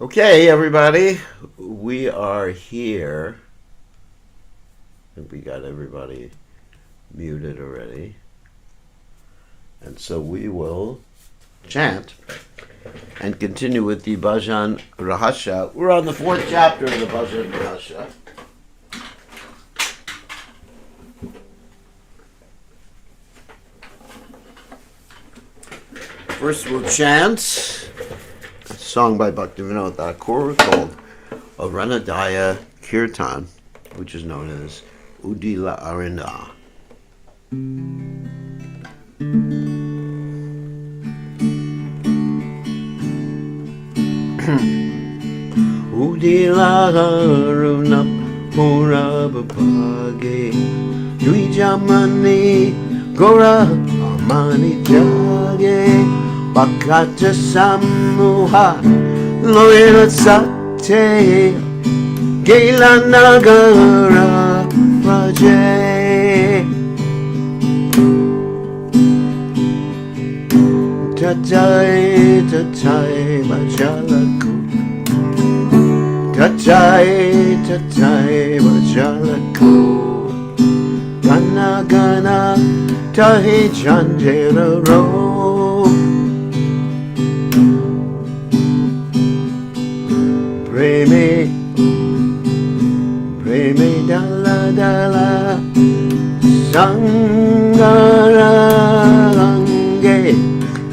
Okay, everybody, we are here. I think we got everybody muted already. And so we will chant and continue with the Bhajan Rahasya. We're on the 4th chapter of the Bhajan Rahasya. First we'll chant a song by Bhaktivinoda Thakur called Aranadaya Kirtan, which is known as Udila Arinda. Udila Aruna Purabhage Dwijamani Gora Amani Jage Bhakata Samuha Loyal Sate Gela Nagara Raje Tatai Tatai Bajalaku Tatai Tatai Bajalaku Gana Gana Tahi Chandera Ro Preme Dala Dala Sangarange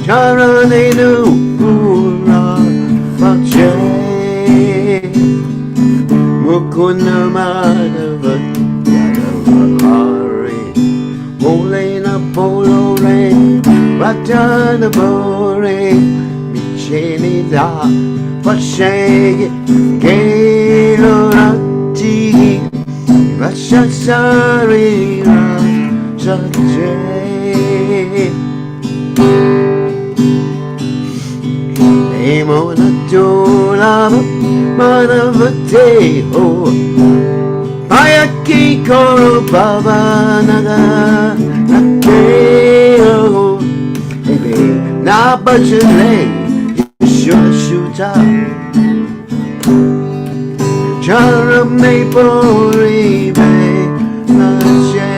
Charanenu Pura Pache Mukuna Madhava Yadavahari Molena Polore Ratana Bore Micheni Da Pashe Gelorati Vashasari Rajaje Emona Dolava Manavate Ho Ayaki Koro Baba Naga Nakeo Ebe Nabajale Shuta Chara Mapori Mache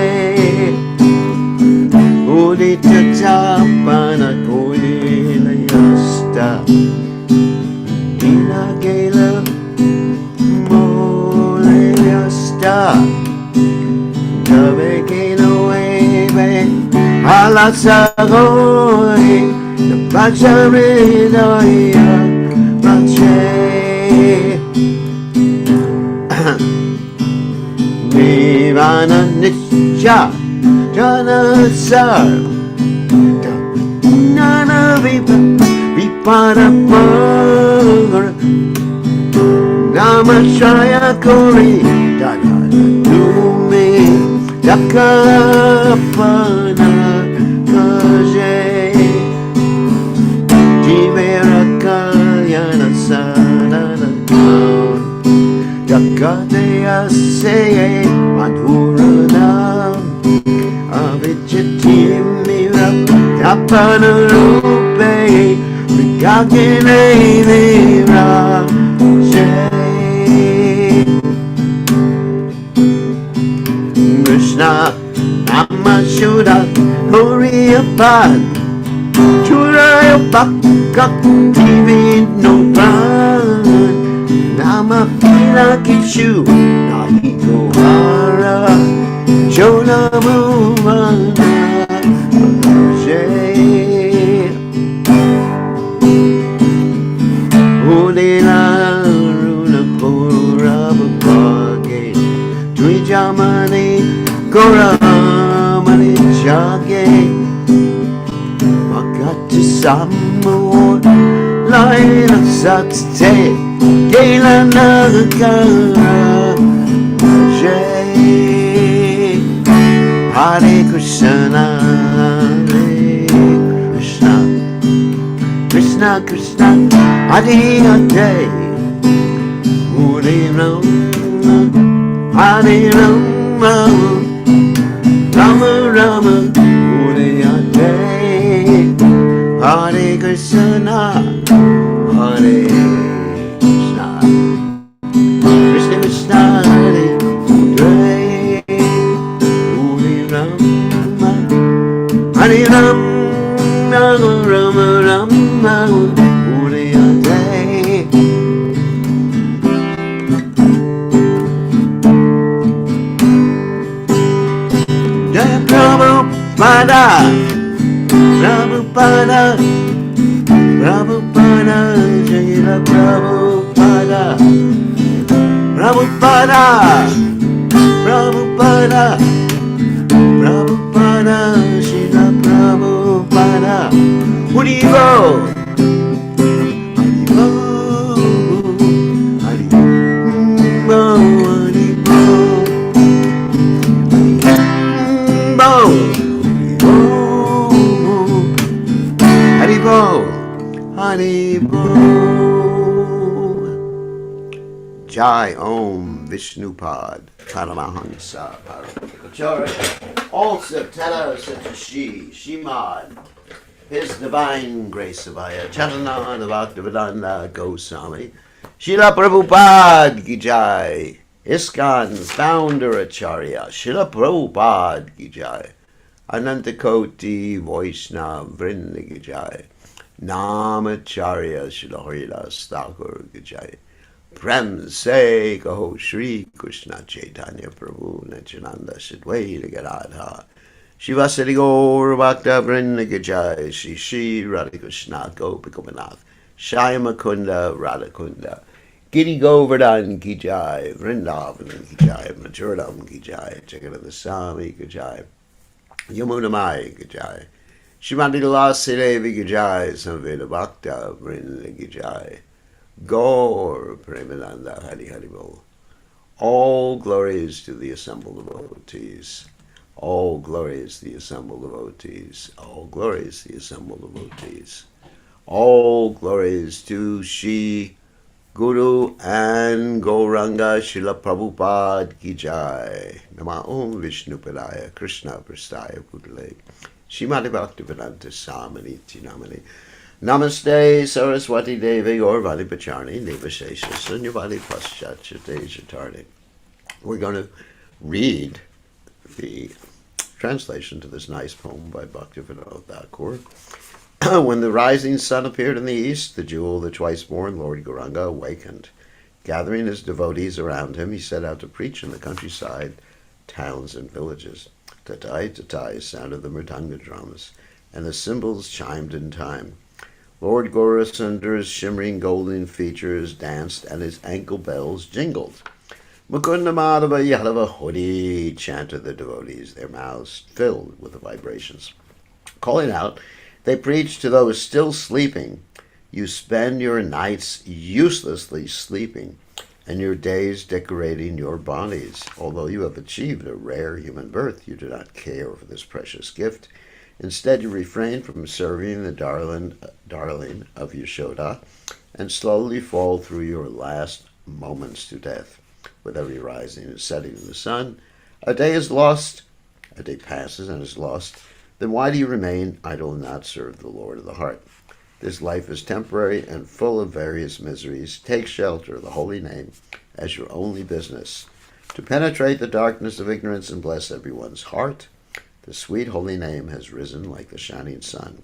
Udita Tapana Kodila Yasta Dina Gala Mole Yasta Navegino Ebe Alasagoi The Bacharinoya Mache Vivana Nisha Jana Sar Nana Vipara Pagar Namashaya Kori Dana Dumi Dakapana Kaje Jivera Kalyana Sanana Yakadeya Seye Madhuranam Avichatimira Tapanarupe Vigagine Vira Krishna Namashuda Horiyapan Churaya Bhakka Divino Pan Nama Pila Kishu Nahiko Hara Jona Mumana Jay Udila Runa Pura Bhage Dwijamani Gora Mani Jage Makati Samu Laila Satte Gela Nagara Jai Hare Krishna Krishna Krishna Krishna Hare Hare Hare Rama Hare Rama Rama Rama Hare Hare Hare Krishna Hare Jaya Prabhupada, Prabhupada, Prabhupada, Jaya Prabhupada, Prabhupada, Prabhupada, Prabhupada, Srila Prabhupada. Haribo, Haribo, Haribo, Haribo, Haribo. Jai Om Vishnupad Paramahansa Paramahangacharya. Also Tara Satashi Shimad. His Divine Grace Avaya Chaitanya Bhaktivedanta Goswami. Srila Prabhupada Ki Jai. ISKCON's founder Acharya Srila Prabhupada Ki Jai. Anantakoti Vaishnava Vrinda Ki Jai. Namacharya Srila Haridas Thakur Ki Jai. Prem se kaho Shri Krishna Chaitanya Prabhu Nityananda Shadwaita Gadadha Shivasati Gaur Bhakta Vrinda Ki Jai Shri Shri Radha Krishna Gopikamath Shyama Kunda Radhakunda Giri Govardhan Ki Jai Vrindavan Ki Jai Majuradam Ki Jai Jagannath Swami Ki Jai Yamuna Mai Ki Jai Shrimati Tulasi Devi Ki Jai Samveda Bhakta Vrinda Ki Jai Gaur Premananda Hari Haribol. All glories to the assembled devotees. All glories to the assembled devotees. All glories to the assembled devotees. All glories to Shri Guru and Gauranga Srila Prabhupada Ki Jai. Nama Om Vishnupadaya Krishna Prastaya Pudale. Shrimati Bhaktivedanta Samaniti Namani. Namaste Saraswati Devi Gaurvani Pacharni Devashesha Sunyavadi Paschachate Chatarni. We're going to read the translation to this nice poem by Bhaktivinoda Thakur. When the rising sun appeared in the east, the jewel, the twice-born Lord Gauranga awakened. Gathering his devotees around him, he set out to preach in the countryside, towns, and villages. Tatai, tatai sounded the mridanga drums, and the cymbals chimed in time. Lord Gaurasundar's shimmering golden features danced, and his ankle bells jingled. Mukunda Madhava Yadava Hori chanted the devotees, their mouths filled with the vibrations. Calling out, they preached to those still sleeping, you spend your nights uselessly sleeping, and your days decorating your bodies. Although you have achieved a rare human birth, you do not care for this precious gift. Instead, you refrain from serving the darling of Yashoda and slowly fall through your last moments to death. With every rising and setting of the sun, a day is lost, a day passes and is lost. Then why do you remain idle and not serve the Lord of the heart? This life is temporary and full of various miseries. Take shelter of the holy name as your only business, to penetrate the darkness of ignorance and bless everyone's heart. The sweet holy name has risen like the shining sun.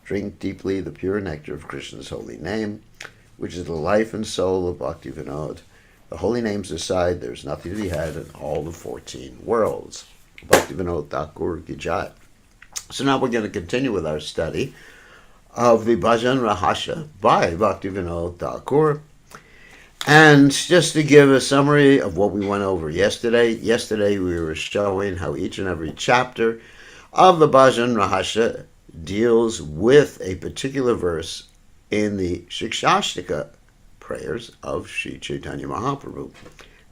Drink deeply the pure nectar of Krishna's holy name, which is the life and soul of Bhakti Vinod. The holy names aside, there is nothing to be had in all the 14 worlds. Bhakti Vinod Thakur Ki Jai. So now we're going to continue with our study of the Bhajan Rahasya by Bhakti Vinod Thakur. And just to give a summary of what we went over yesterday we were showing how each and every chapter of the Bhajan Rahasya deals with a particular verse in the Shikshashtaka prayers of Sri Chaitanya Mahaprabhu.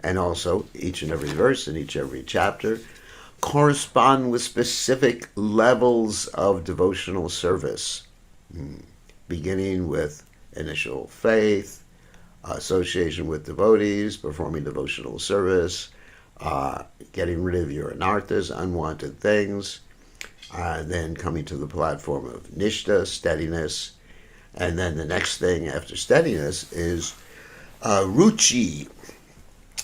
And also each and every verse in every chapter correspond with specific levels of devotional service, beginning with initial faith, association with devotees, performing devotional service, getting rid of your anarthas, unwanted things, then coming to the platform of nishta, steadiness, and then the next thing after steadiness is ruchi.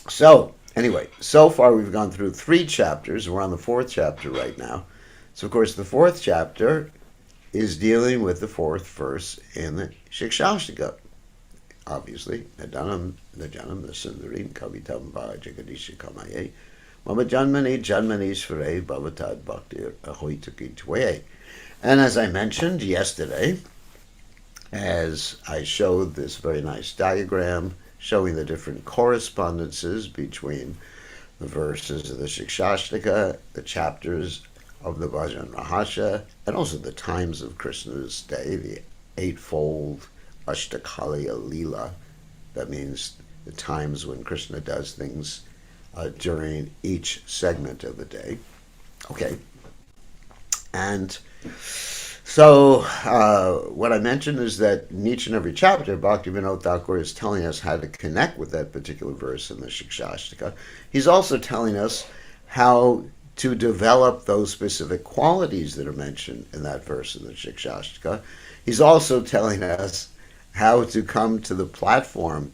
So, anyway, so far we've gone through 3 chapters. We're on the 4th chapter right now. So, of course, the 4th chapter is dealing with the fourth verse in the Shikshashtaka. Obviously, Nadanam, Najanam, Nasundarim, Kavitam, Va, Jagadisha, Kamaye, Mama Janmani, Janmani, Svare, Bhavatad, Bhakti, Ahoitaki, Twaye. And as I mentioned yesterday, as I showed this very nice diagram showing the different correspondences between the verses of the Shikshashtaka, the chapters of the Bhajan Rahasya, and also the times of Krishna's day, the eightfold Ashtakaliya Leela. That means the times when Krishna does things during each segment of the day. Okay. And so what I mentioned is that in each and every chapter, Bhaktivinoda Thakur is telling us how to connect with that particular verse in the Shikshashtaka. He's also telling us how to develop those specific qualities that are mentioned in that verse in the Shikshashtaka. He's also telling us how to come to the platform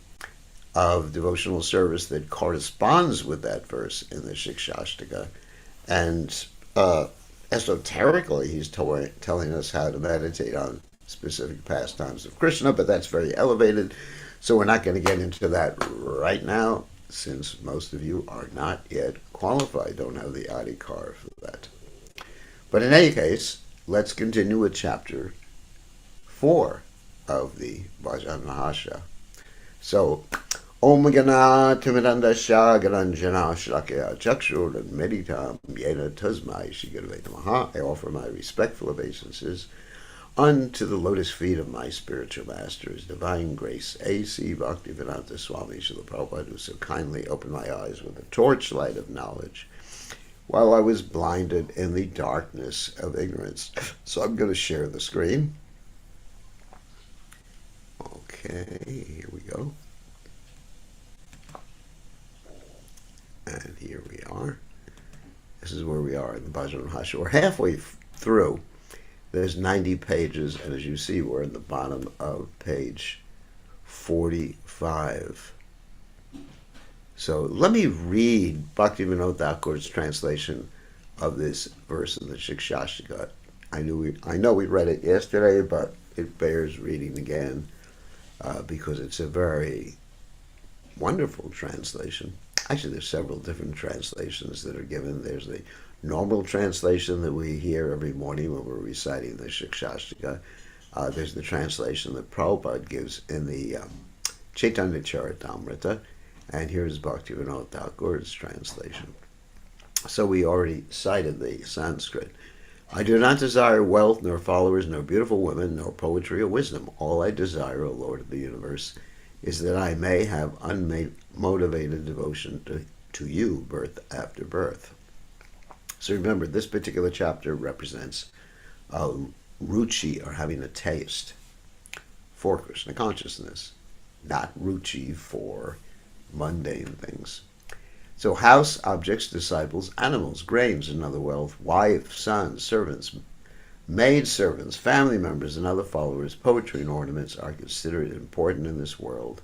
of devotional service that corresponds with that verse in the Shikshashtaka. And esoterically, he's telling us how to meditate on specific pastimes of Krishna, but that's very elevated, so we're not going to get into that right now, since most of you are not yet qualified, don't have the adhikar for that. But in any case, let's continue with chapter 4 of the Bhajan Rahasya. So, Om Gana Timidandasya Garanjana Shlakya Chakshur and Meditam Yena Tasmai Shigarve Namaha. I offer my respectful obeisances unto the lotus feet of my spiritual masters, divine grace, A.C. Bhaktivedanta Swami Srila Prabhupada, who so kindly opened my eyes with a torchlight of knowledge while I was blinded in the darkness of ignorance. So I'm going to share the screen. Okay, here we go. And here we are. This is where we are in the Bhajan Rahasya. We're halfway through. There's 90 pages, and as you see, we're in the bottom of page 45. So let me read Bhaktivinoda Thakur's translation of this verse in the Shikshashtaka. I know we read it yesterday, but it bears reading again because it's a very wonderful translation. Actually, there's several different translations that are given. There's the normal translation that we hear every morning when we're reciting the Shikshashtaka. There's the translation that Prabhupada gives in the Chaitanya Charitamrita. And here's Bhaktivinoda Thakur's translation. So we already cited the Sanskrit. I do not desire wealth, nor followers, nor beautiful women, nor poetry or wisdom. All I desire, O Lord of the universe, is that I may have unmotivated devotion to you birth after birth. So remember, this particular chapter represents ruchi, or having a taste for Krishna consciousness, not ruchi for mundane things. So house, objects, disciples, animals, grains, and other wealth, wife, sons, servants, maid servants, family members, and other followers, poetry and ornaments are considered important in this world.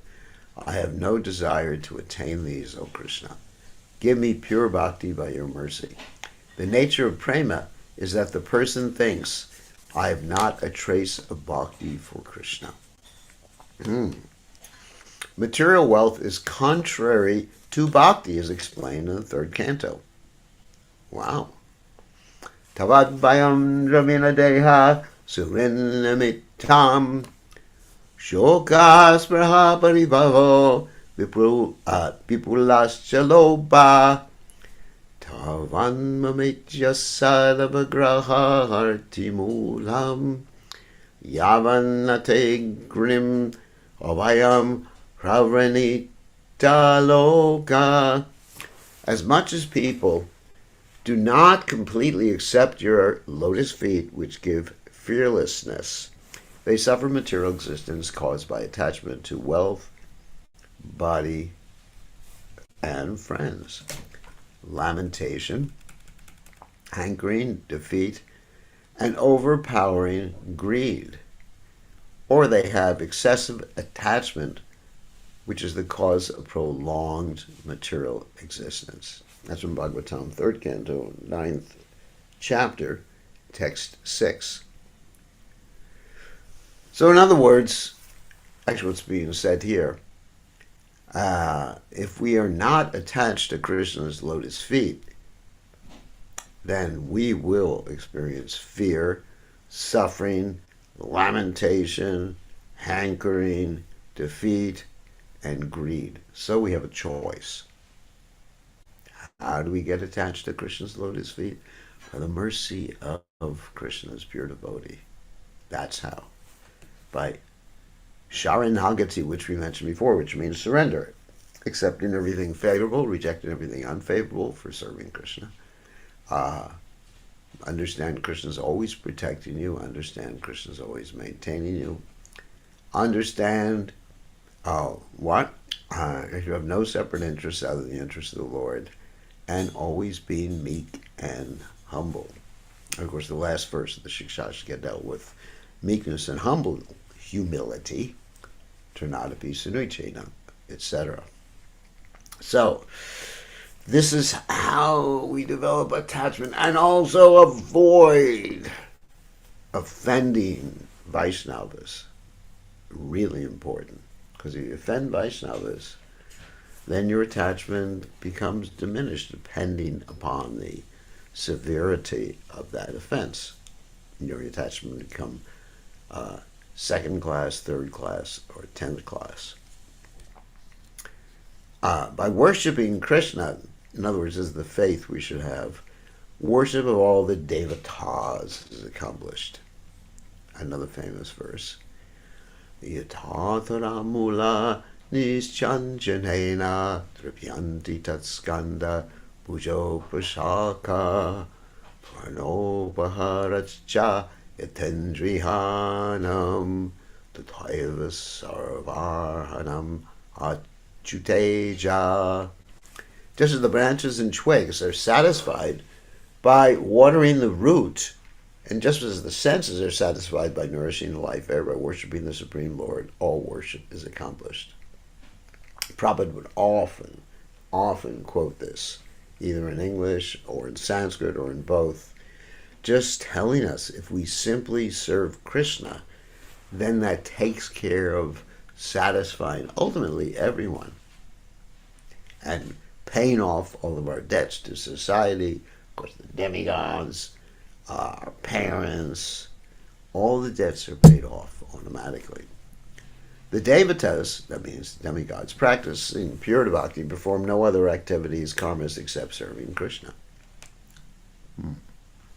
I have no desire to attain these, O Krishna. Give me pure bhakti by your mercy. The nature of prema is that the person thinks, I have not a trace of bhakti for Krishna. Material wealth is contrary to bhakti, as explained in the third canto. Wow. Tavad bayam dramina deha surinamitam shokas praha paribhavo vipulascha tavan mamitya sadavagraha hartimulam yavanate grim avayam pravranita loka. As much as people do not completely accept your lotus feet, which give fearlessness, they suffer material existence caused by attachment to wealth, body, and friends. Lamentation, hankering, defeat, and overpowering greed. Or they have excessive attachment, which is the cause of prolonged material existence. That's from Bhagavatam, 3rd canto, 9th chapter, text 6. So in other words, actually what's being said here, if we are not attached to Krishna's lotus feet, then we will experience fear, suffering, lamentation, hankering, defeat, and greed. So we have a choice. How do we get attached to Krishna's lotus feet? By the mercy of Krishna's pure devotee. That's how. By Sharanagati, which we mentioned before, which means surrender. Accepting everything favorable, rejecting everything unfavorable for serving Krishna. Understand Krishna's always protecting you. Understand Krishna's always maintaining you. Understand what? If you have no separate interests other than the interests of the Lord, and always being meek and humble. Of course, the last verse of the Shikshashika dealt with meekness and humility, Trinadapi Sunuchena, etc. So, this is how we develop attachment and also avoid offending Vaishnavas. Really important. Because if you offend Vaishnavas, then your attachment becomes diminished depending upon the severity of that offense. Your attachment will become second class, third class, or 10th class. By worshiping Krishna, in other words, this is the faith we should have, worship of all the devatas is accomplished. Another famous verse. Yathatara mula nischanjanena tripyanti tatskanda pujo prashaka pranopaharachcha yatendrihanam tathaiva sarvarhanam achuteja. Just as the branches and twigs are satisfied by watering the root, and just as the senses are satisfied by nourishing the life air, by worshiping the Supreme Lord, all worship is accomplished. Prabhupada would often quote this, either in English or in Sanskrit or in both, just telling us if we simply serve Krishna, then that takes care of satisfying ultimately everyone and paying off all of our debts to society, of course the demigods, our parents, all the debts are paid off automatically. The devatas, that means demigods, practicing pure bhakti, perform no other activities, karmas, except serving Krishna.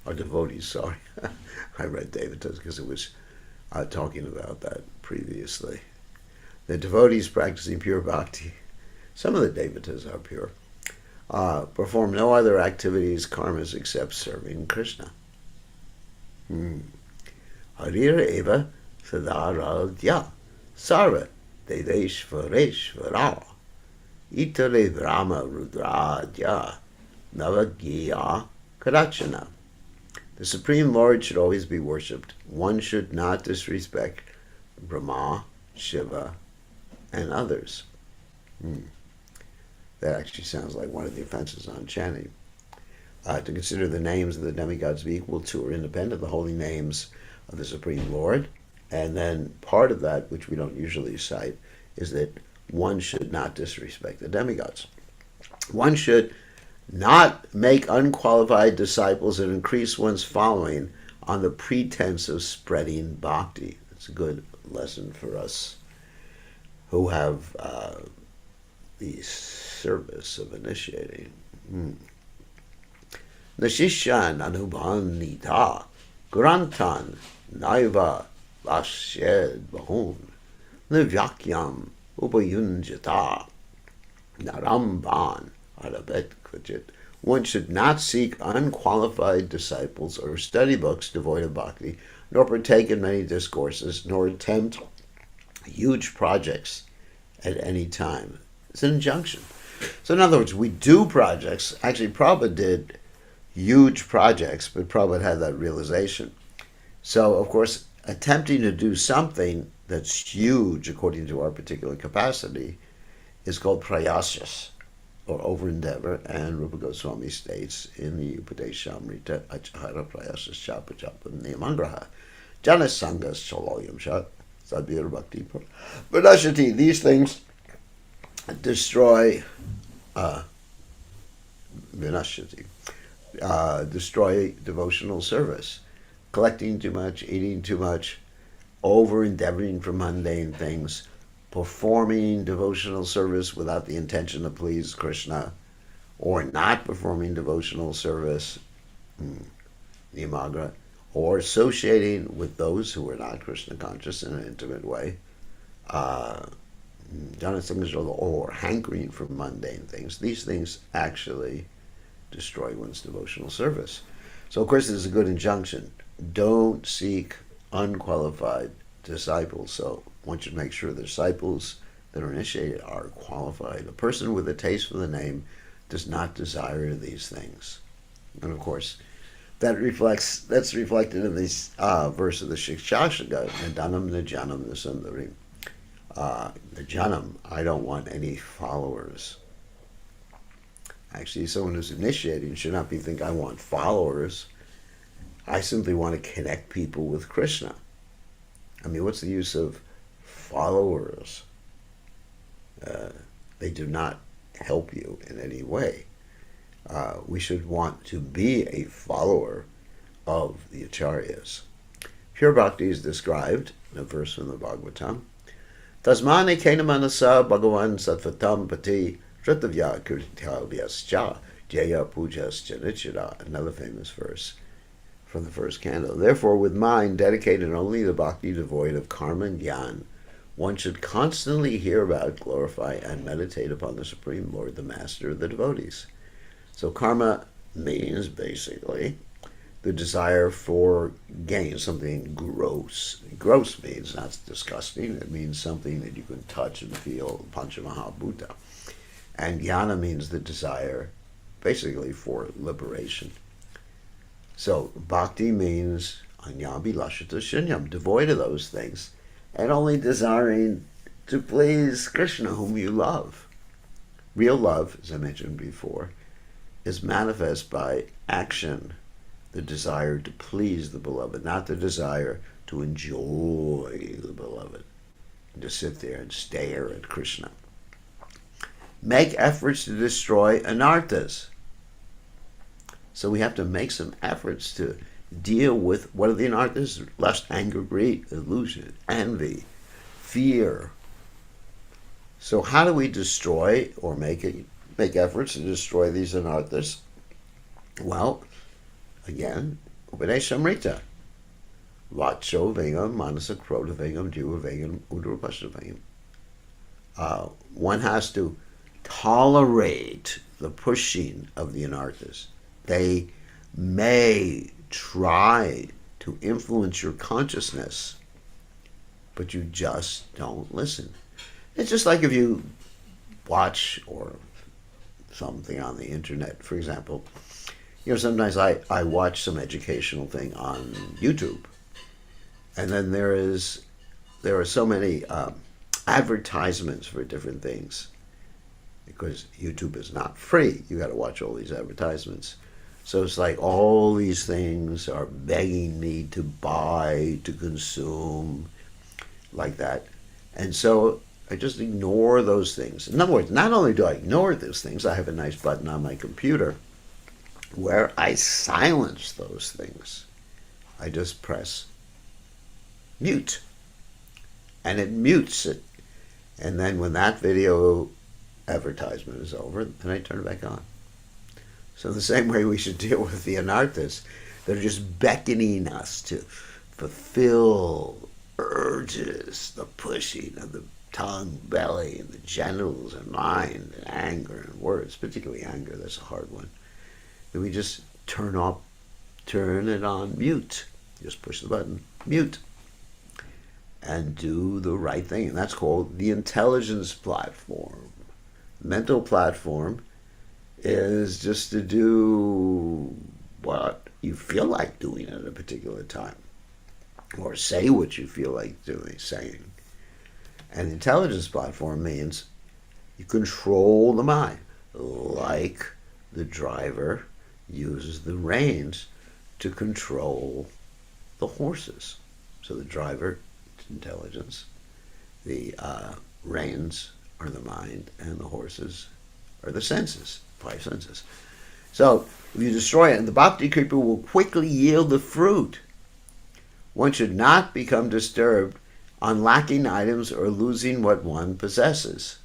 Or devotees, sorry. I read devatas because it was talking about that previously. The devotees practicing pure bhakti, some of the devatas are pure, perform no other activities, karmas, except serving Krishna. Harira eva sadaradya sarva deveshvareshvara itare brahma rudradya navagya kadachana. The Supreme Lord should always be worshipped. One should not disrespect Brahma, Shiva, and others. That actually sounds like one of the offenses on chanting. To consider the names of the demigods to be equal to or independent of the holy names of the Supreme Lord. And then part of that, which we don't usually cite, is that one should not disrespect the demigods. One should not make unqualified disciples and increase one's following on the pretense of spreading bhakti. It's a good lesson for us who have the service of initiating. Nashishan anubhanita grantan naiva vashed bahun nivyakyam upayunjata naramban arabet kvachit. One should not seek unqualified disciples or study books devoid of bhakti, nor partake in many discourses, nor attempt huge projects at any time. It's an injunction. So in other words, we do projects. Actually, Prabhupada did huge projects, but Prabhupada had that realization. So, of course, attempting to do something that's huge according to our particular capacity is called prayasas, or over endeavor, and Rupa Goswami states in the Upadeshamrita Achahara Prayasas Chapa Chapa Niyamangraha Jana Sangas Chaloyam Shat Sadhvira Bhakti. Vinashati, these things destroy, vinashati, destroy devotional service. Collecting too much, eating too much, over-endeavoring for mundane things, performing devotional service without the intention to please Krishna, or not performing devotional service, nimagra, or associating with those who are not Krishna conscious in an intimate way, or hankering for mundane things. These things actually destroy one's devotional service. So, of course, there's a good injunction. Don't seek unqualified disciples. So one should make sure the disciples that are initiated are qualified. A person with a taste for the name does not desire these things. And of course, that's reflected in this verse of the Shikshashaka, Nadanam Najanam Nasundarim. Najanam, I don't want any followers. Actually, someone who's initiating should not be thinking, I want followers. I simply want to connect people with Krishna. I mean, what's the use of followers? They do not help you in any way. We should want to be a follower of the acharyas. Pure bhakti is described in a verse from the Bhagavatam. Tasmane kena manasa bhagavan sattvatam pati Shrutavya kirtavyascha jaya pujascha nichira. Another famous verse from the first canto. Therefore, with mind dedicated only to bhakti, devoid of karma and jnana, one should constantly hear about, glorify, and meditate upon the Supreme Lord, the Master of the devotees. So karma means basically the desire for gain, something gross. Gross means not disgusting. It means something that you can touch and feel, Panchamahabhuta. And jnana means the desire basically for liberation. So bhakti means anyabhilashata shunyam, devoid of those things, and only desiring to please Krishna, whom you love. Real love, as I mentioned before, is manifest by action, the desire to please the beloved, not the desire to enjoy the beloved, and to sit there and stare at Krishna. Make efforts to destroy anarthas. So we have to make some efforts to deal with, what are the anarthas? Lust, anger, greed, illusion, envy, fear. So how do we destroy or make efforts to destroy these anarthas? Well, again, Upadeshamrita. Vacho vegam, manasa krota vegam, jiva vegam, udurapashta vegam. One has to tolerate the pushing of the anarthas. They may try to influence your consciousness, but you just don't listen. It's just like if you watch or something on the internet, for example. Sometimes I watch some educational thing on YouTube, and then there are so many advertisements for different things, because YouTube is not free. You got to watch all these advertisements. So it's like all these things are begging me to buy, to consume, like that. And so I just ignore those things. In other words, not only do I ignore those things, I have a nice button on my computer where I silence those things. I just press mute, and it mutes it. And then when that video advertisement is over, then I turn it back on. So the same way we should deal with the anarthas. They're just beckoning us to fulfill urges, the pushing of the tongue, belly, and the genitals, and mind, and anger, and words, particularly anger. That's a hard one. That we just turn it on mute. Just push the button, mute, and do the right thing. And that's called the intelligence platform. Mental platform is just to do what you feel like doing at a particular time, or say what you feel like saying. And intelligence platform means you control the mind, like the driver uses the reins to control the horses. So the driver intelligence. The reins are the mind, and the horses are the senses, 5 senses. So if you destroy it, the bhakti creeper will quickly yield the fruit. One should not become disturbed on lacking items or losing what one possesses.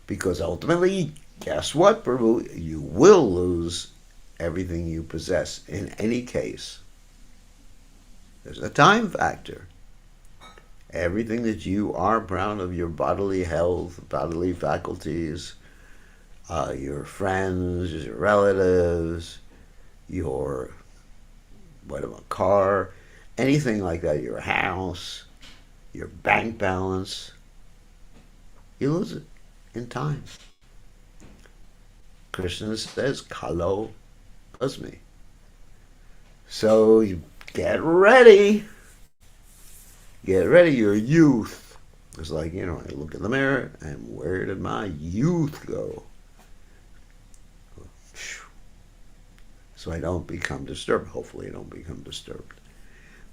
Because ultimately, guess what, Prabhu? You will lose everything you possess in any case. There's a time factor. Everything that you are proud of, your bodily health, bodily faculties, your friends, your relatives, your car, anything like that, your house, your bank balance, you lose it in time. Krishna says, Kalo Asmi. So you get ready. Get ready, your youth. It's like, I look in the mirror, and where did my youth go? So I don't become disturbed. Hopefully I don't become disturbed.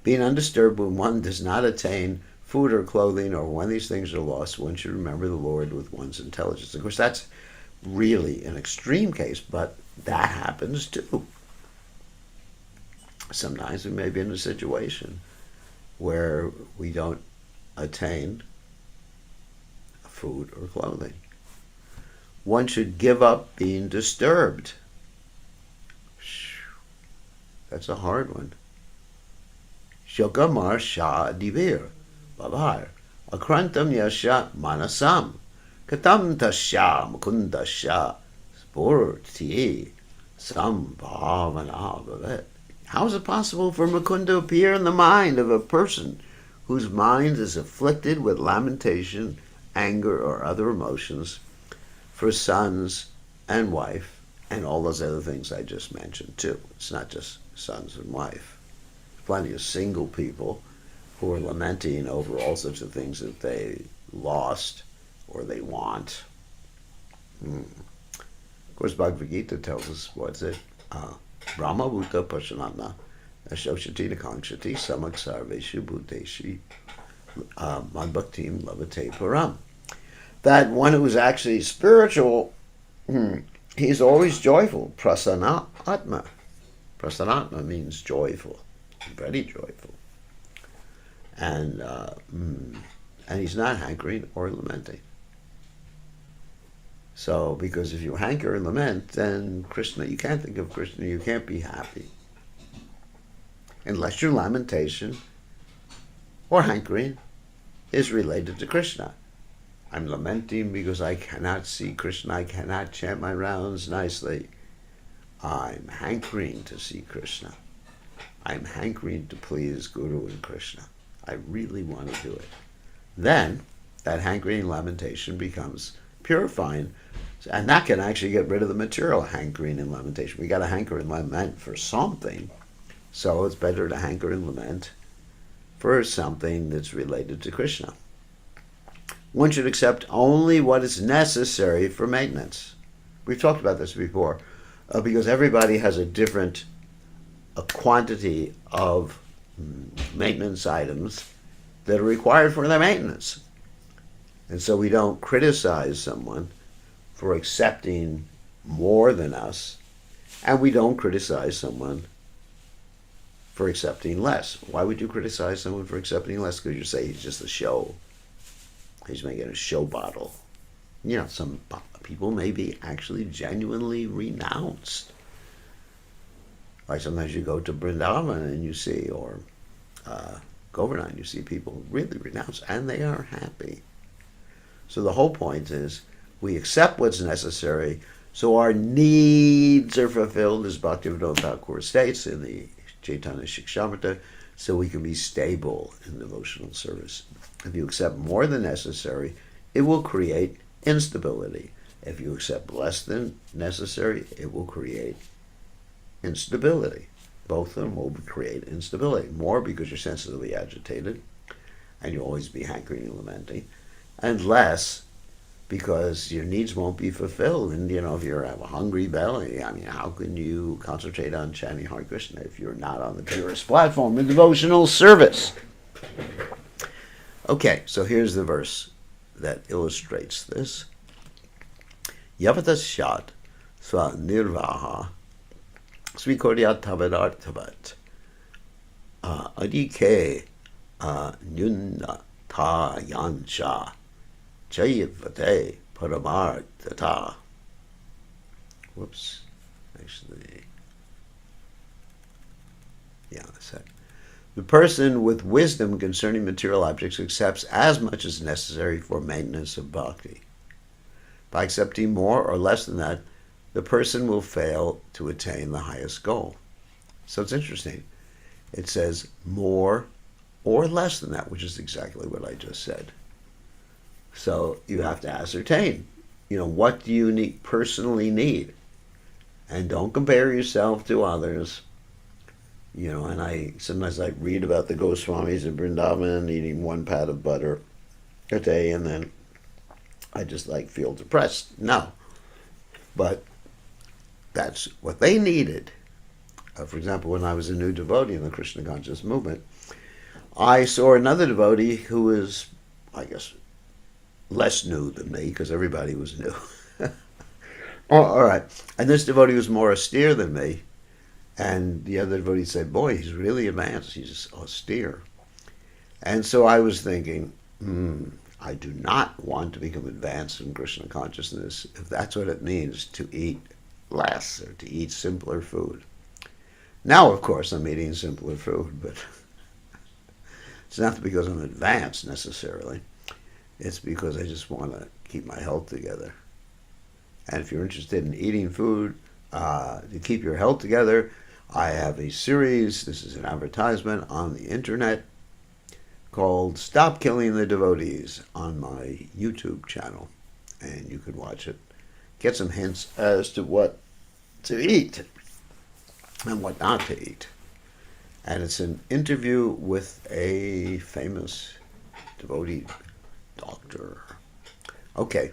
Being undisturbed when one does not attain food or clothing, or when these things are lost, one should remember the Lord with one's intelligence. Of course, that's really an extreme case, but that happens too. Sometimes we may be in a situation where we don't attain food or clothing. One should give up being disturbed. That's a hard one. Shokamar Shah Divir Babar Akrantam Yasha Manasam Katam Tasha Mukundasha Spurti Sambhavana Bhavet. How is it possible for Mukunda to appear in the mind of a person whose mind is afflicted with lamentation, anger, or other emotions for sons and wife, and all those other things I just mentioned too? It's not just sons and wife. There's plenty of single people who are lamenting over all sorts of things that they lost or they want. Of course, Bhagavad Gita tells us, what's it? Brahma Bhuta Pashanatma Ashoshatina Kankshati Samak Sarveshu Bhuteshi Madbhaktim Lavate Param. That one who is actually spiritual, he's always joyful. Prasanna Atma. Prasanatma means joyful, very joyful. And he's not hankering or lamenting. So, because if you hanker and lament, then Krishna, you can't think of Krishna, you can't be happy. Unless your lamentation or hankering is related to Krishna. I'm lamenting because I cannot see Krishna, I cannot chant my rounds nicely. I'm hankering to see Krishna. I'm hankering to please Guru and Krishna. I really want to do it. Then, that hankering and lamentation becomes purifying, and that can actually get rid of the material hankering and lamentation. We got to hanker and lament for something, so it's better to hanker and lament for something that's related to Krishna. One should accept only what is necessary for maintenance. We've talked about this before, because everybody has a different quantity of maintenance items that are required for their maintenance. And so we don't criticize someone for accepting more than us, and we don't criticize someone for accepting less. Why would you criticize someone for accepting less? Because you say he's just a show. He's making a show bottle. Some people may be actually genuinely renounced. Like sometimes you go to Vrindavan and you see, or Govardhan, you see people really renounced, and they are happy. So the whole point is we accept what's necessary so our needs are fulfilled, as Bhaktivinoda Thakur states in the Chaitanya Shikshamrita, so we can be stable in devotional service. If you accept more than necessary, it will create instability. If you accept less than necessary, it will create instability. Both of them will create instability. More because you're sensitively agitated, and you'll always be hankering and lamenting, and less because your needs won't be fulfilled. And if you have a hungry belly, how can you concentrate on chanting Hare Krishna if you're not on the purest platform in devotional service? Okay, so here's the verse that illustrates this. Yavatashat swa nirvaha svikorya tavedartavat adike nyunna ta yansha chayivate paramartata. Whoops. Actually, yeah, that's it. The person with wisdom concerning material objects accepts as much as necessary for maintenance of bhakti. By accepting more or less than that, the person will fail to attain the highest goal. So it's interesting. It says more or less than that, which is exactly what I just said. So you have to ascertain, what do you personally need? And don't compare yourself to others. And I sometimes read about the Goswamis in Vrindavan eating one pat of butter a day, and then I just feel depressed. No, but that's what they needed. For example, when I was a new devotee in the Krishna conscious movement, I saw another devotee who was, I guess, less new than me because everybody was new. Oh, all right, and this devotee was more austere than me. And the other devotee said, boy, he's really advanced. He's austere. And so I was thinking, I do not want to become advanced in Krishna consciousness if that's what it means to eat less or to eat simpler food. Now, of course, I'm eating simpler food, but it's not because I'm advanced necessarily. It's because I just want to keep my health together. And if you're interested in eating food to keep your health together, I have a series, this is an advertisement on the internet, called Stop Killing the Devotees on my YouTube channel. And you can watch it. Get some hints as to what to eat and what not to eat. And it's an interview with a famous devotee doctor. Okay.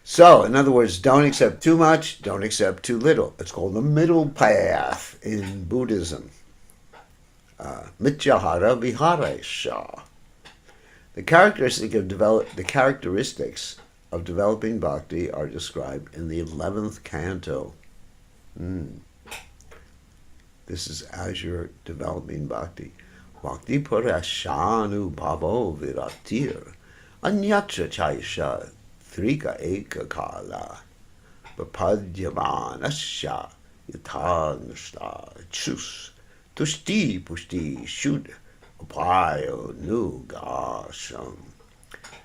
So, in other words, don't accept too much, don't accept too little. It's called the middle path in Buddhism. Mityahara viharesha. The characteristics of developing bhakti are described in the 11th canto. This is as you're developing bhakti. Bhakti parashanu bhavo viratir anyatra chaisha thrika eka kala papadyamanasya yathagnashta chus tushti pushti shud upayo nugasham.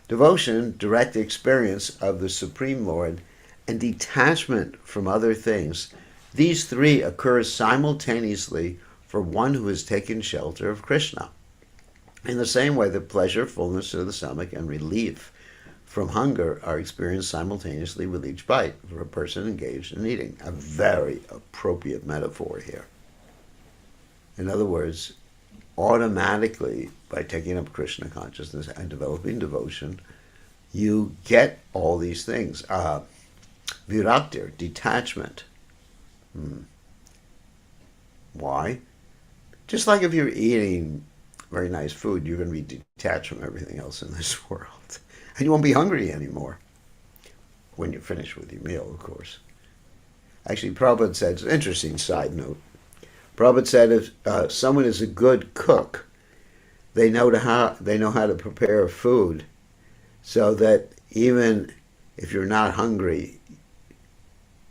Devotion, direct experience of the Supreme Lord, and detachment from other things. These three occur simultaneously for one who has taken shelter of Krishna. In the same way, the pleasure, fullness of the stomach, and relief from hunger are experienced simultaneously with each bite for a person engaged in eating. A very appropriate metaphor here. In other words, automatically, by taking up Krishna consciousness and developing devotion, you get all these things. Viraktir, detachment. Why? Just like if you're eating very nice food, you're going to be detached from everything else in this world. And you won't be hungry anymore when you're finished with your meal, of course. Actually, Prabhupada said, it's an interesting side note. Prabhupada said if someone is a good cook, they know how to prepare food so that even if you're not hungry,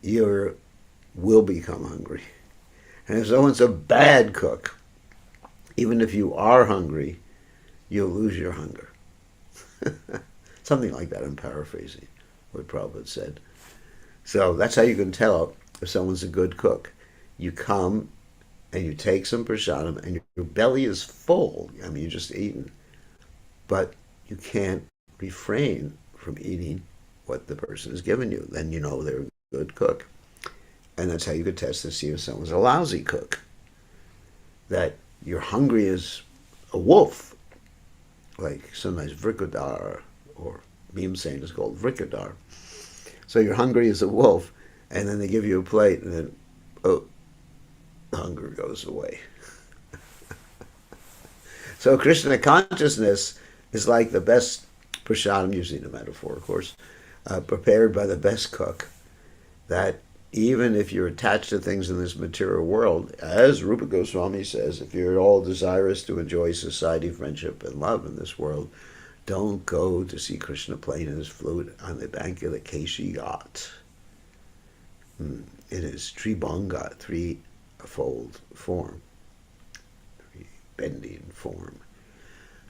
you will become hungry. And if someone's a bad cook, even if you are hungry, you'll lose your hunger. Something like that, I'm paraphrasing what Prabhupada said. So that's how you can tell if someone's a good cook. You come and you take some prasadam and your belly is full. I mean, you're just eating. But you can't refrain from eating what the person has given you. Then you know they're a good cook. And that's how you could test to see if someone's a lousy cook. That you're hungry as a wolf. Like sometimes vrikadar, or Bhimsen is called vrikadar. So you're hungry as a wolf, and then they give you a plate, and then, the hunger goes away. So Krishna consciousness is like the best prasadam, using a metaphor, of course, prepared by the best cook, that even if you're attached to things in this material world, as Rupa Goswami says, if you're at all desirous to enjoy society, friendship, and love in this world, don't go to see Krishna playing his flute on the bank of the Keshi Ghat. It is Tribhanga, threefold form, bending form.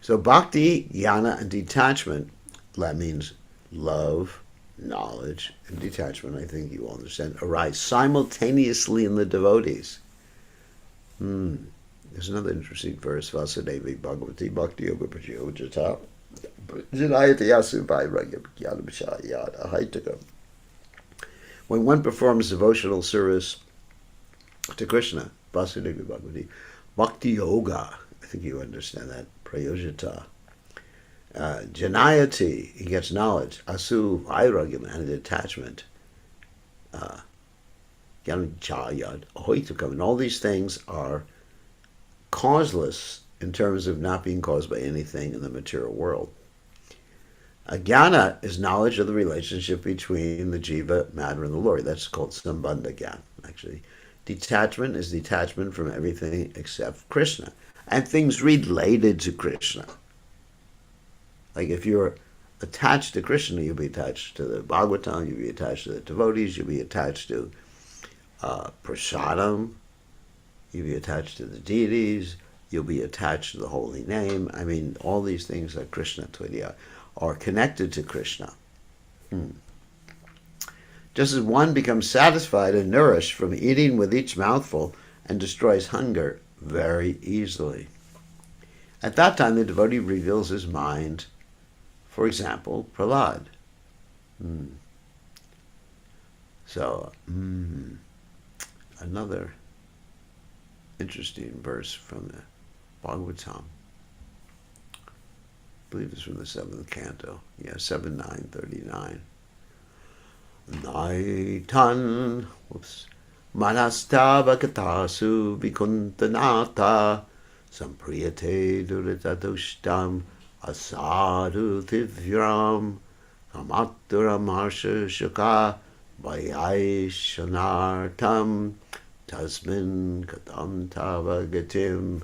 So bhakti, jnana, and detachment, that means love, knowledge, and detachment, I think you all understand, arise simultaneously in the devotees. There's another interesting verse, Vasudevi Bhagavati Bhakti Yoga Prajyojata Janayati Yasu Vairagya Jnanam Shayada Haitaka. When one performs devotional service to Krishna, Vasudevi Bhagavati, Bhakti Yoga, I think you understand that, Prayojata. Janayati, he gets knowledge. Asu, vairagyam, and detachment. Jnanam Chayad, Ahoitakam, and all these things are causeless in terms of not being caused by anything in the material world. Jnana is knowledge of the relationship between the jiva, matter, and the Lord. That's called sambandha jnana, actually. Detachment is detachment from everything except Krishna, and things related to Krishna. Like if you're attached to Krishna, you'll be attached to the Bhagavatam, you'll be attached to the devotees, you'll be attached to prasadam, you'll be attached to the deities, you'll be attached to the holy name. I mean, all these things that Krishna Tvidya are connected to Krishna. Just as one becomes satisfied and nourished from eating with each mouthful and destroys hunger very easily. At that time, the devotee reveals his mind. For example, Prahlad. So, another interesting verse from the Bhagavatam. I believe it's from the 7th canto. 7:9:39. Naitan, manastava katasu vikuntanata sampriyate duritadushtam asadu tivram kamaturam harsha shaka vayaishanartam tasmin katam tava gatim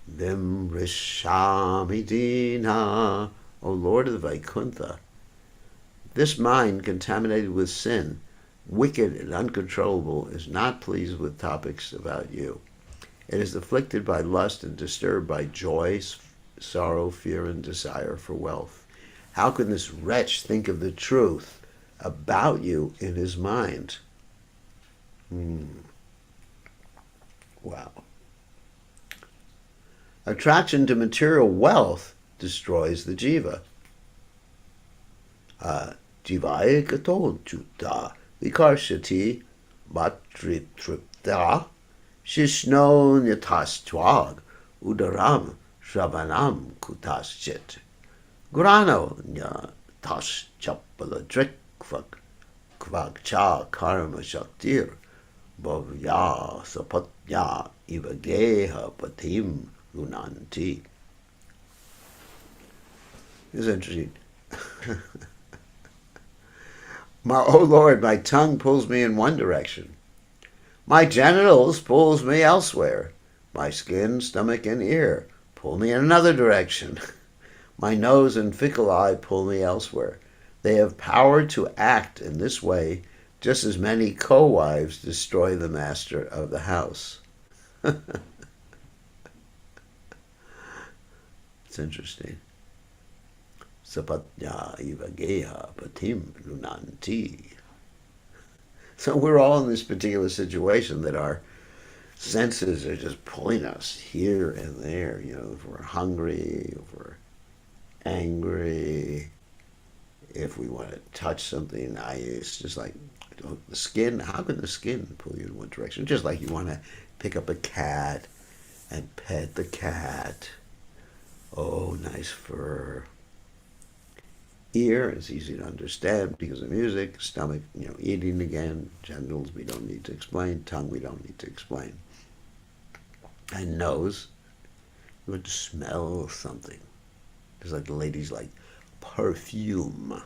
vim rishamidina. O Lord of the Vaikuntha, this mind contaminated with sin, wicked and uncontrollable, is not pleased with topics about you. It is afflicted by lust and disturbed by joy, sorrow, fear, and desire for wealth. How can this wretch think of the truth about you in his mind? Wow. Attraction to material wealth destroys the jiva. Jivaya gaton juta vikarshati matritripta shishnon yatastwag udaram shravanam kutaschit grano nyatash chapala drikvak kvakcha karma shaktir bhavya sapatya ivageha patim lunanti. It's interesting. Oh Lord, my tongue pulls me in one direction. My genitals pulls me elsewhere. My skin, stomach, and ear pull me in another direction. My nose and fickle eye pull me elsewhere. They have power to act in this way, just as many co-wives destroy the master of the house. It's interesting. Sapatya ivageha patim lunanti. So we're all in this particular situation that our senses are just pulling us here and there. If we're hungry, if we're angry, if we want to touch something, it's just like the skin. How can the skin pull you in one direction? Just like you want to pick up a cat and pet the cat. Oh, nice fur. Ear is easy to understand because of music. Stomach, eating again. Genitals, we don't need to explain. Tongue, we don't need to explain. And nose, You want to smell something. It's like the ladies like perfume.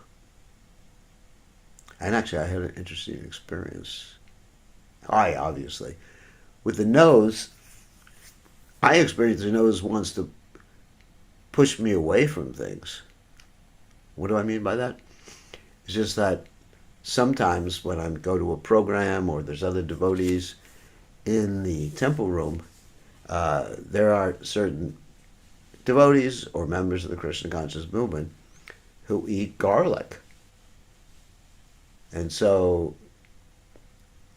And actually, I had an interesting experience. I obviously. With the nose, I experienced the nose wants to push me away from things. What do I mean by that? It's just that sometimes when I go to a program or there's other devotees in the temple room, there are certain devotees or members of the Krishna conscious movement who eat garlic. And so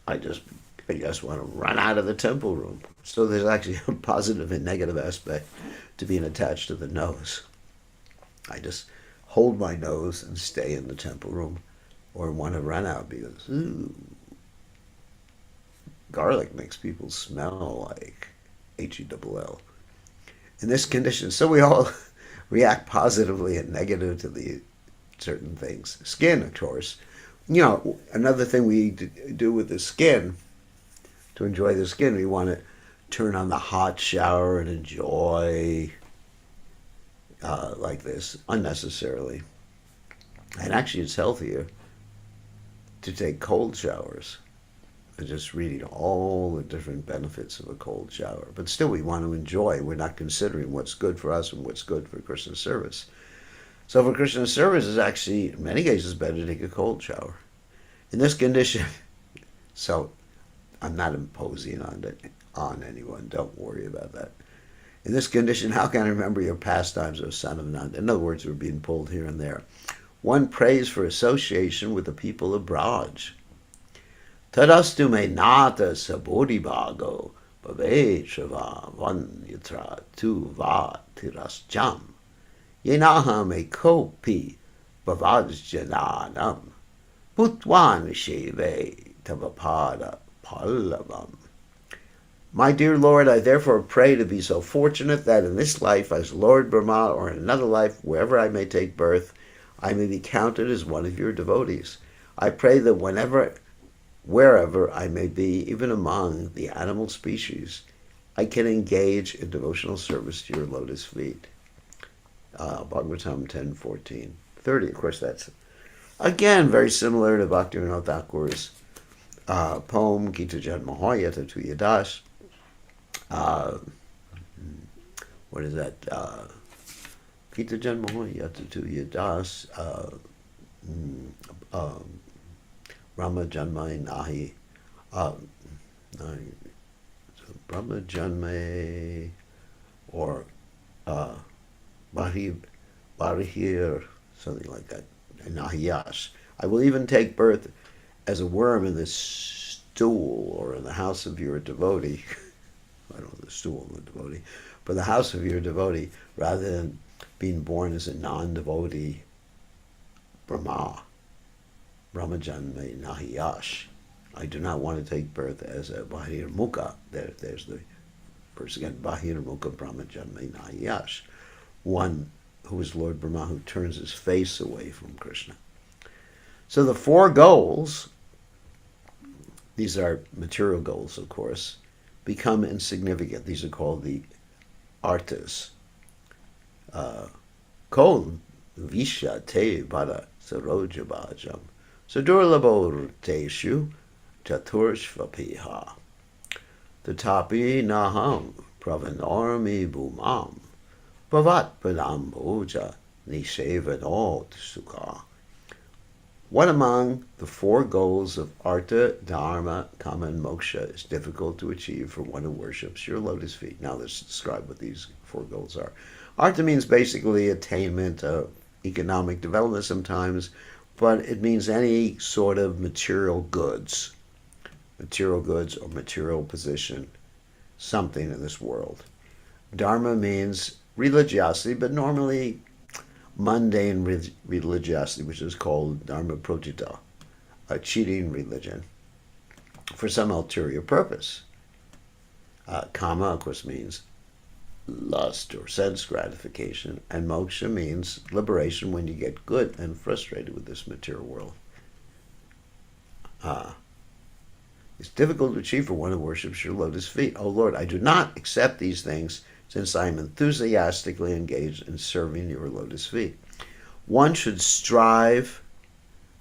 I guess want to run out of the temple room. So there's actually a positive and negative aspect to being attached to the nose. I just hold my nose and stay in the temple room or want to run out because garlic makes people smell like HELL. In this condition, so we all react positively and negative to the certain things. Skin, of course. Another thing we do with the skin, to enjoy the skin, we want to turn on the hot shower and enjoy like this unnecessarily. And actually, it's healthier to take cold showers. And just reading all the different benefits of a cold shower. But still, we want to enjoy. We're not considering what's good for us and what's good for Krishna service. So for Krishna service, it's actually, in many cases, better to take a cold shower. In this condition, so I'm not imposing on anyone. Don't worry about that. In this condition, how can I remember your pastimes, O son of Nanda? In other words, we're being pulled here and there. One prays for association with the people of Braj. Tadastu me nata sabodhibago bhaveshava vanyatra tu va tirasjam yenaham ekopi bhavajjananam putvan sheve tavapada pallavam. My dear Lord, I therefore pray to be so fortunate that in this life as Lord Brahma or in another life, wherever I may take birth, I may be counted as one of your devotees. I pray that wherever I may be, even among the animal species, I can engage in devotional service to your lotus feet. Bhagavatam 10:14, 30. Of course, that's again very similar to Bhaktivinoda Thakur's poem Gita Janmaha Yata Tu Yadas. What is that? Gita Janmaha Yata Tu Yadas. Brahma Janmai Nahi. Brahma Janmai or Barihir, something like that. Nahiyash. I will even take birth as a worm in the stool or in the house of your devotee. I don't know the stool of the devotee, but the house of your devotee, rather than being born as a non-devotee Brahma. Brahmajanme Nahiyash. I do not want to take birth as a Bahir Mukha. There's the verse again. Bahir Mukha Brahmajanme Nahiyash. One who is Lord Brahma, who turns his face away from Krishna. So the four goals, these are material goals, of course, become insignificant. These are called the arthas. Kol visha te bada saroja bhajam. Sadurlabho chaturshvapiha. Tatapi naham pravanarmi bhumam. Bhavat padamboja nishevanot sukha. One among the four goals of Artha, Dharma, Kama, and Moksha is difficult to achieve for one who worships your lotus feet. Now let's describe what these four goals are. Artha means basically attainment of economic development sometimes, but it means any sort of material goods or material position, something in this world. Dharma means religiosity, but normally mundane religiosity, which is called dharma protita, a cheating religion, for some ulterior purpose. Kama, of course, means lust or sense gratification, and moksha means liberation when you get good and frustrated with this material world. It's difficult to achieve for one who worships your lotus feet. Oh Lord, I do not accept these things since I am enthusiastically engaged in serving your lotus feet. One should strive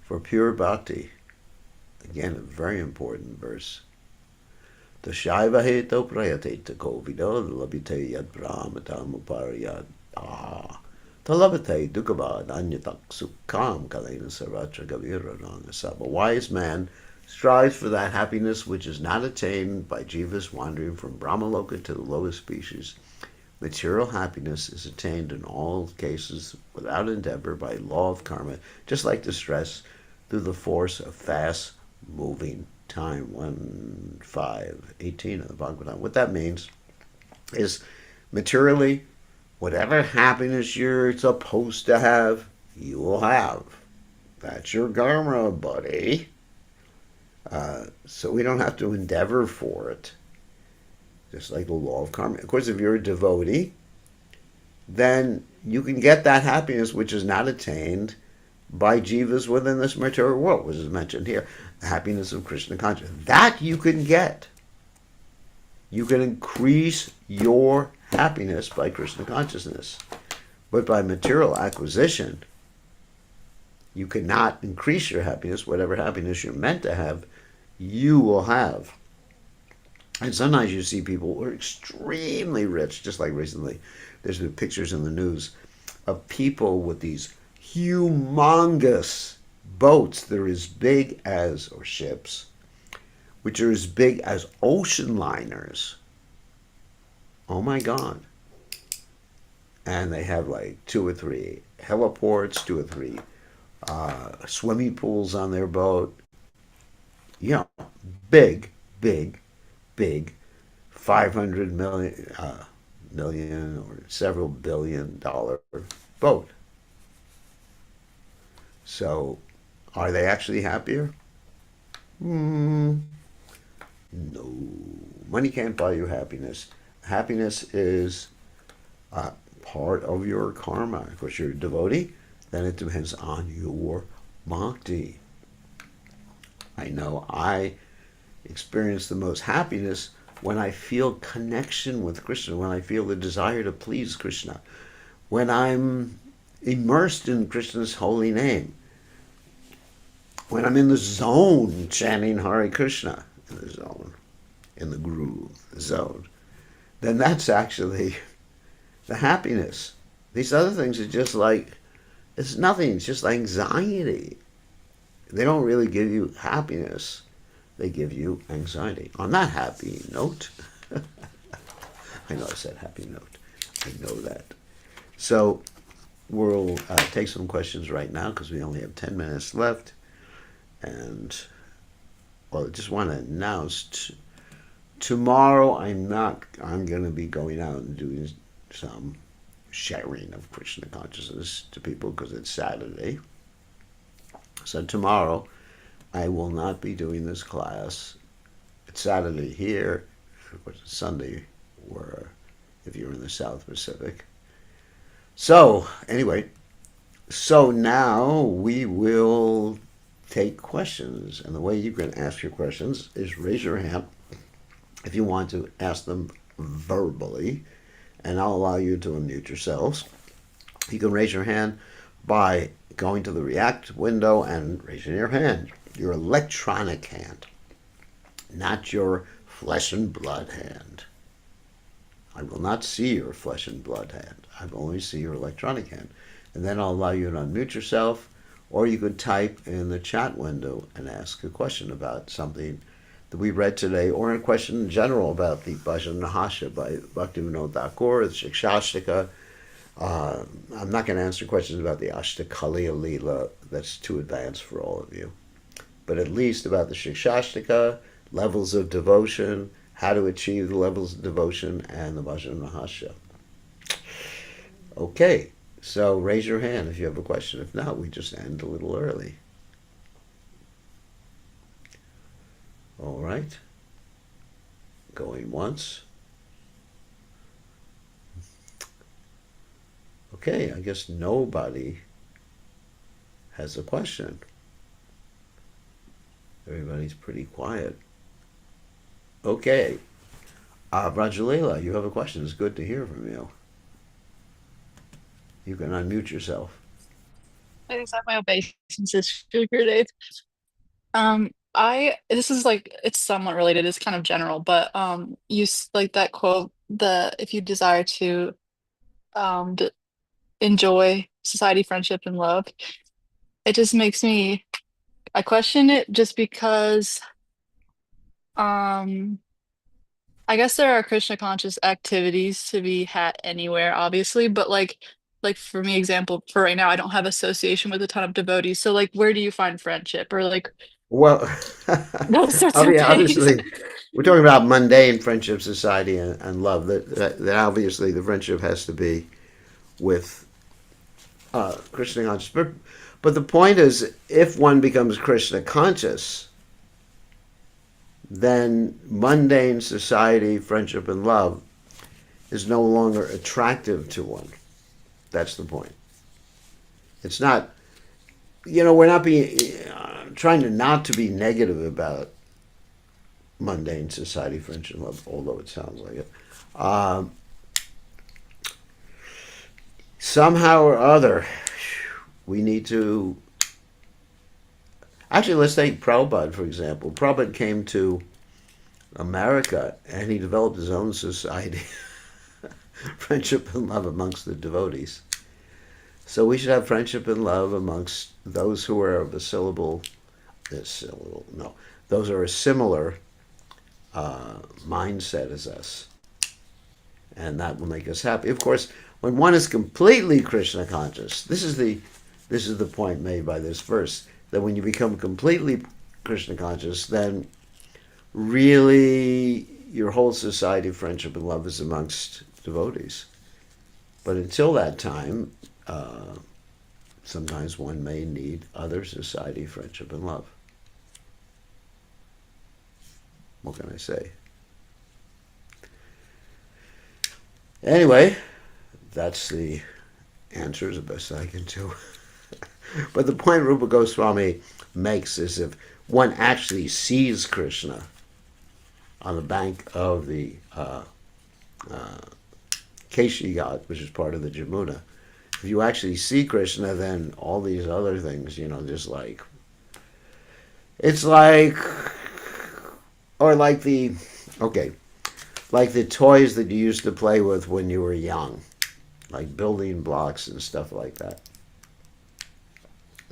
for pure bhakti. Again, a very important verse. Tashaiva heto prayateta kovido labite yad brahmatam upariyad. Talabate dukavad anyatak sukham kalena sarvatra gavira rangasab. A wise man strives for that happiness which is not attained by jivas wandering from Brahmaloka to the lowest species. Material happiness is attained in all cases without endeavor by law of karma, just like distress, through the force of fast-moving time. 1:5:18 of the Bhagavatam. What that means is materially, whatever happiness you're supposed to have, you will have. That's your karma, buddy. So we don't have to endeavor for it. Just like the law of karma. Of course, if you're a devotee, then you can get that happiness which is not attained by jivas within this material world, which is mentioned here. The happiness of Krishna consciousness. That you can get. You can increase your happiness by Krishna consciousness. But by material acquisition, you cannot increase your happiness. Whatever happiness you're meant to have, you will have. And sometimes you see people who are extremely rich, just like recently. There's been pictures in the news of people with these humongous boats that are as big as, or ships, which are as big as ocean liners. Oh my God. And they have like 2 or 3 heliports, 2 or 3 swimming pools on their boat. You know, big 500 million or several $billion boat. So, are they actually happier? No. Money can't buy you happiness. Happiness is part of your karma. Of course, you're a devotee, then it depends on your bhakti. I know I experience the most happiness when I feel connection with Krishna, when I feel the desire to please Krishna, when I'm immersed in Krishna's holy name, when I'm in the zone chanting Hare Krishna, in the zone, in the groove, the zone, then that's actually the happiness. These other things are just like, it's nothing, it's just anxiety. They don't really give you happiness. They give you anxiety. On that happy note, I know I said happy note. I know that. So we'll take some questions right now because we only have 10 minutes left. And, well, I just want to announce tomorrow I'm going to be going out and doing some sharing of Krishna consciousness to people because it's Saturday. So tomorrow I will not be doing this class. It's Saturday here, of course it's Sunday where if you're in the South Pacific. So anyway, so now we will take questions, and the way you can ask your questions is raise your hand if you want to ask them verbally, and I'll allow you to unmute yourselves. You can raise your hand by going to the React window and raising your hand, your electronic hand, not your flesh and blood hand. I will not see your flesh and blood hand. I will only see your electronic hand. And then I'll allow you to unmute yourself, or you could type in the chat window and ask a question about something that we read today, or a question in general about the Bhajan Rahasya by Bhaktivinoda Thakur, the Shikshashtika. I'm not going to answer questions about the Ashtakaliya Leela. That's too advanced for all of you. But at least about the Shikshashtika, levels of devotion, how to achieve the levels of devotion, and the Bhajan Rahasya. Okay, so raise your hand if you have a question. If not, we just end a little early. All right. Going once. Okay, I guess nobody has a question. Everybody's pretty quiet. Okay. Rajalila, you have a question. It's good to hear from you. You can unmute yourself. I think that my obeisance is sugar Dave. I this is like it's somewhat related. It's kind of general, but like that quote, the if you desire to d enjoy society, friendship, and love, it just makes me I question it just because um I guess there are Krishna conscious activities to be had anywhere, obviously, but like for me, example, for right now, I don't have association with a ton of devotees. So like where do you find friendship or like Well, those sorts I of mean, things? obviously, we're talking about mundane friendship, society, and love. That obviously the friendship has to be with Krishna conscious. But the point is, if one becomes Krishna conscious, then mundane society, friendship, and love is no longer attractive to one. That's the point. It's not, we're not being, trying to not to be negative about mundane society, friendship, and love, although it sounds like it. Um, Somehow or other, we need to. Actually, let's take Prabhupada, for example. Prabhupada came to America and he developed his own society, friendship and love amongst the devotees. So we should have friendship and love amongst those who are of no, those are a similar mindset as us, and that will make us happy. Of course, when one is completely Krishna conscious, this is the point made by this verse that when you become completely Krishna conscious, then really your whole society, friendship, and love is amongst devotees. But until that time, sometimes one may need other society, friendship, and love. What can I say? Anyway, that's the answer as best I can do. But the point Rupa Goswami makes is if one actually sees Krishna on the bank of the Keshi Ghat, which is part of the Jamuna, if you actually see Krishna, then all these other things, just like it's like, or like okay, like the toys that you used to play with when you were young, like building blocks and stuff like that.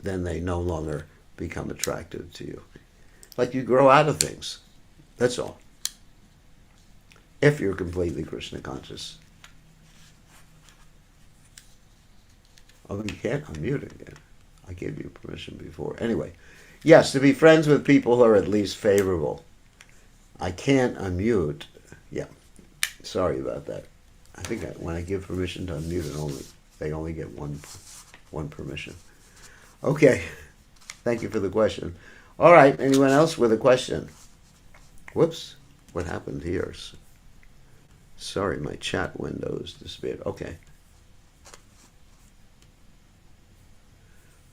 Then they no longer become attractive to you. Like you grow out of things. That's all. If you're completely Krishna conscious. Oh, you can't unmute again. I gave you permission before. Anyway, yes, to be friends with people who are at least favorable. I can't unmute. Yeah, sorry about that. I think when I give permission to unmute, they only get one permission. Okay, thank you for the question. All right, anyone else with a question? Whoops, what happened here? Sorry, my chat windows disappeared. Okay.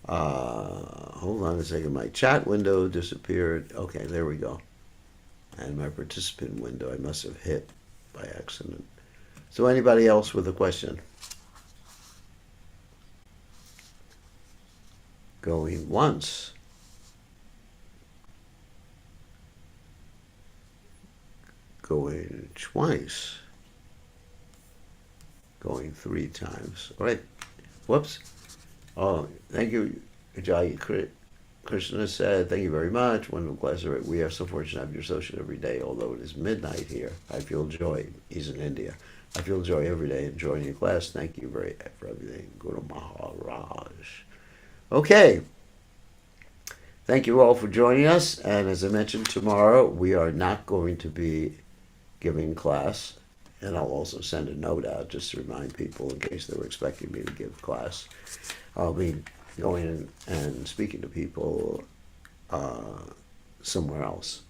Hold on a second. My chat window disappeared. Okay, there we go. And my participant window I must have hit by accident. So anybody else with a question? Going once. Going twice. Going 3 times. All right. Whoops. Oh, thank you, Jai. Krishna said, thank you very much. Wonderful class. We are so fortunate to have your social every day, although it is midnight here. I feel joy. He's in India. I feel joy every day in joining your class. Thank you for everything. Guru Maharaj. Okay. Thank you all for joining us. And as I mentioned, tomorrow we are not going to be giving class. And I'll also send a note out just to remind people in case they were expecting me to give class. I'll be going and speaking to people somewhere else.